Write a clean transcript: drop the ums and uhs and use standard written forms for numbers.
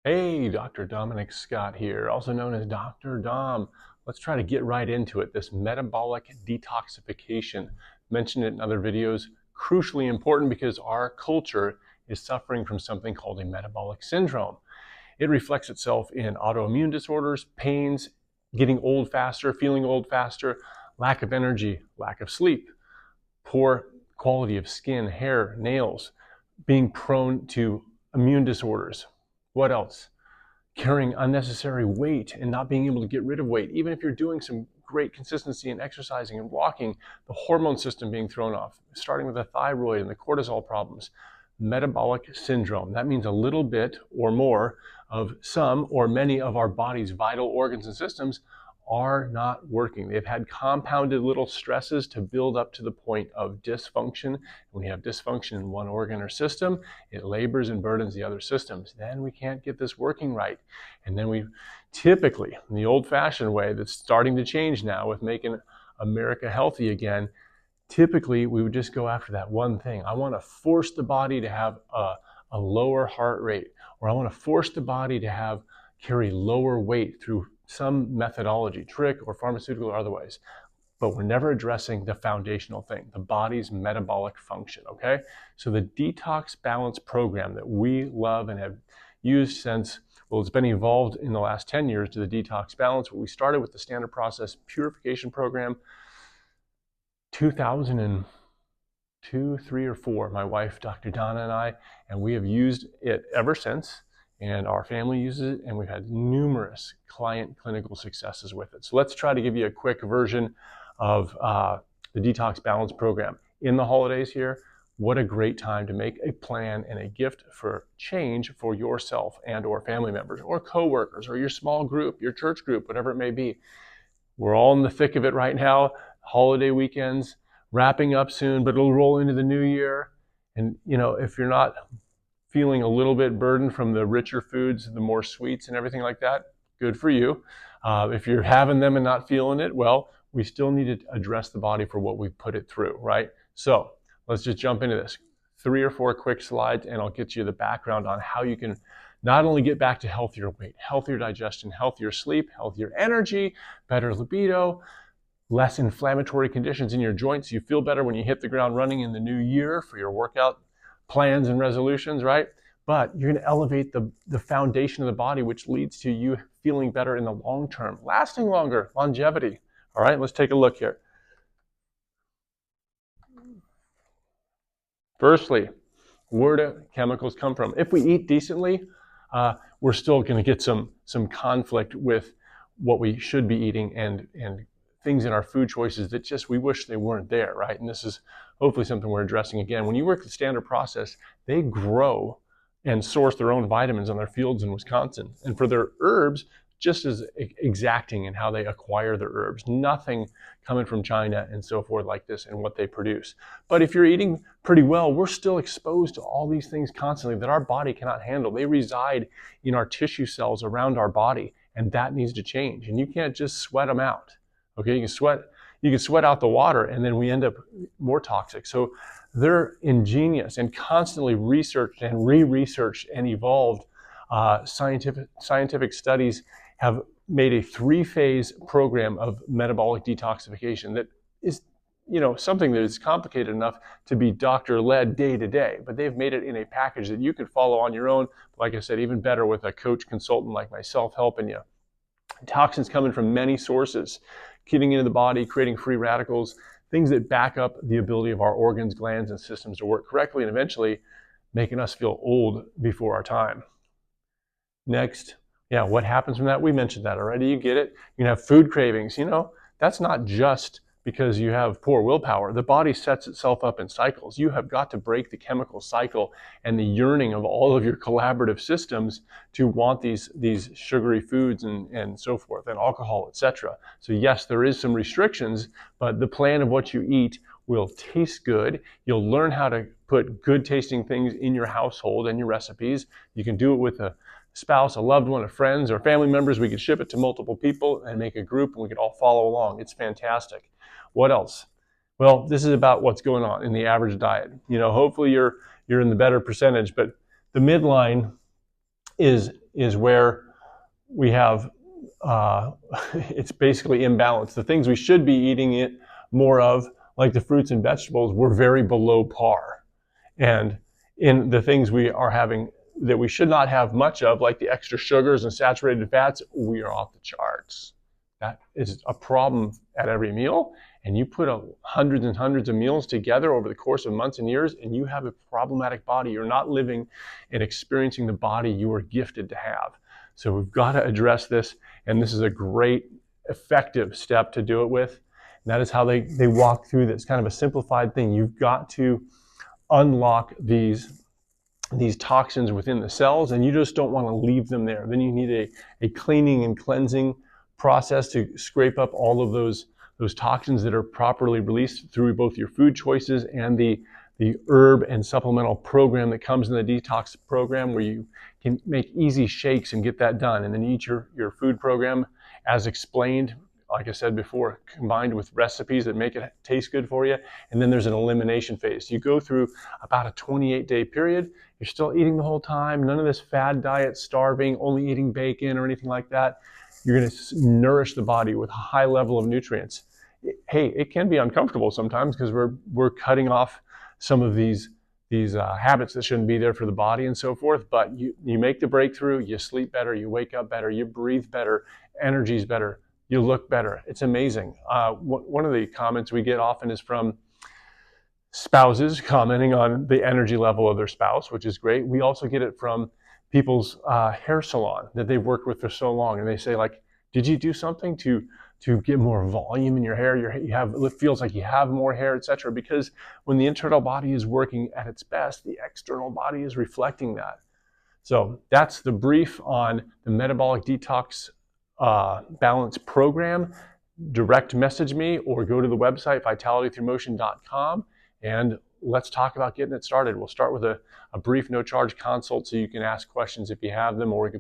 Hey, Dr. Dominic Scott here, also known as DrDom. Let's try to get right into it. This metabolic detoxification, mentioned it in other videos, crucially important because our culture is suffering from something called a metabolic syndrome. It reflects itself in autoimmune disorders, pains, getting old faster, feeling old faster, lack of energy, lack of sleep, poor quality of skin, hair, nails, being prone to immune disorders. What else? Carrying unnecessary weight and not being able to get rid of weight. Even if you're doing some great consistency in exercising and walking, the hormone system being thrown off, starting with the thyroid and the cortisol problems. Metabolic syndrome. That means a little bit or more of some or many of our body's vital organs and systems are not working. They've had compounded little stresses to build up to the point of dysfunction. When you have dysfunction in one organ or system, it labors and burdens the other systems. Then we can't get this working right. And then we typically, in the old-fashioned way that's starting to change now with making America healthy again, typically we would just go after that one thing. I want to force the body to have a lower heart rate, or I want to force the body to carry lower weight through some methodology, trick or pharmaceutical or otherwise. But we're never addressing the foundational thing, the body's metabolic function, okay? So the Detox Balance program that we love and have used since, well, it's been evolved in the last 10 years to the Detox Balance. We started with the standard process purification program, 2002, 3, or 4, my wife, Dr. Donna, and I, and we have used it ever since. And our family uses it, and we've had numerous client clinical successes with it. So let's try to give you a quick version of the Detox Balance program. In the holidays here, what a great time to make a plan and a gift for change for yourself and or family members or coworkers or your small group, your church group, whatever it may be. We're all in the thick of it right now, holiday weekends, wrapping up soon, but it'll roll into the new year. And if you're not feeling a little bit burdened from the richer foods, the more sweets and everything like that, good for you. If you're having them and not feeling it, well, we still need to address the body for what we've put it through, right? So let's just jump into this. 3 or 4 quick slides, and I'll get you the background on how you can not only get back to healthier weight, healthier digestion, healthier sleep, healthier energy, better libido, less inflammatory conditions in your joints. You feel better when you hit the ground running in the new year for your workout plans and resolutions, right? But you're going to elevate the foundation of the body, which leads to you feeling better in the long term, lasting longer, longevity. All right, let's take a look here. Firstly, where do chemicals come from? If we eat decently, we're still going to get some conflict with what we should be eating and things in our food choices that just we wish they weren't there, right? And this is hopefully something we're addressing again. When you work the standard process, they grow and source their own vitamins on their fields in Wisconsin. And for their herbs, just as exacting in how they acquire their herbs. Nothing coming from China and so forth like this and what they produce. But if you're eating pretty well, we're still exposed to all these things constantly that our body cannot handle. They reside in our tissue cells around our body, and that needs to change. And you can't just sweat them out. Okay, you can sweat out the water, and then we end up more toxic. So they're ingenious and constantly researched and re-researched and evolved. Scientific studies have made a 3-phase program of metabolic detoxification that is, something that is complicated enough to be doctor-led day to day, but they've made it in a package that you can follow on your own. Like I said, even better with a coach consultant like myself helping you. Toxins coming from many sources, getting into the body, creating free radicals, things that back up the ability of our organs, glands, and systems to work correctly, and eventually making us feel old before our time. Next, what happens from that? We mentioned that already. You get it. You can have food cravings. That's not just because you have poor willpower. The body sets itself up in cycles. You have got to break the chemical cycle and the yearning of all of your collaborative systems to want these sugary foods and so forth, and alcohol, etc. So yes, there is some restrictions, but the plan of what you eat will taste good. You'll learn how to put good tasting things in your household and your recipes. You can do it with a spouse, a loved one, a friends, or family members. We could ship it to multiple people and make a group, and we could all follow along. It's fantastic. What else? Well, this is about what's going on in the average diet. Hopefully you're in the better percentage, but the midline is is where we have, it's basically imbalanced. The things we should be eating it more of, like the fruits and vegetables, we're very below par. And in the things we are having that we should not have much of, like the extra sugars and saturated fats, we are off the charts. That is a problem at every meal. And you put hundreds and hundreds of meals together over the course of months and years, and you have a problematic body. You're not living and experiencing the body you are gifted to have. So we've got to address this, and this is a great, effective step to do it with. And that is how they walk through this kind of a simplified thing. You've got to unlock these toxins within the cells, and you just don't want to leave them there. Then you need a cleaning and cleansing process to scrape up all of those toxins that are properly released through both your food choices and the herb and supplemental program that comes in the detox program, where you can make easy shakes and get that done. And then eat your food program as explained, like I said before, combined with recipes that make it taste good for you. And then there's an elimination phase. You go through about a 28-day period. You're still eating the whole time. None of this fad diet, starving, only eating bacon or anything like that. You're going to nourish the body with a high level of nutrients. Hey, it can be uncomfortable sometimes because we're cutting off some of these habits that shouldn't be there for the body and so forth. But you make the breakthrough. You sleep better. You wake up better. You breathe better. Energy's better. You look better. It's amazing. One of the comments we get often is from spouses commenting on the energy level of their spouse, which is great. We also get it from people's hair salon that they've worked with for so long, and they say, like, did you do something to get more volume in your hair? It feels like you have more hair, etc. Because when the internal body is working at its best, the external body is reflecting that. So that's the brief on the metabolic detox balance program. Direct message me or go to the website vitalitythroughmotion.com and let's talk about getting it started. We'll start with a brief no charge consult so you can ask questions if you have them, or we can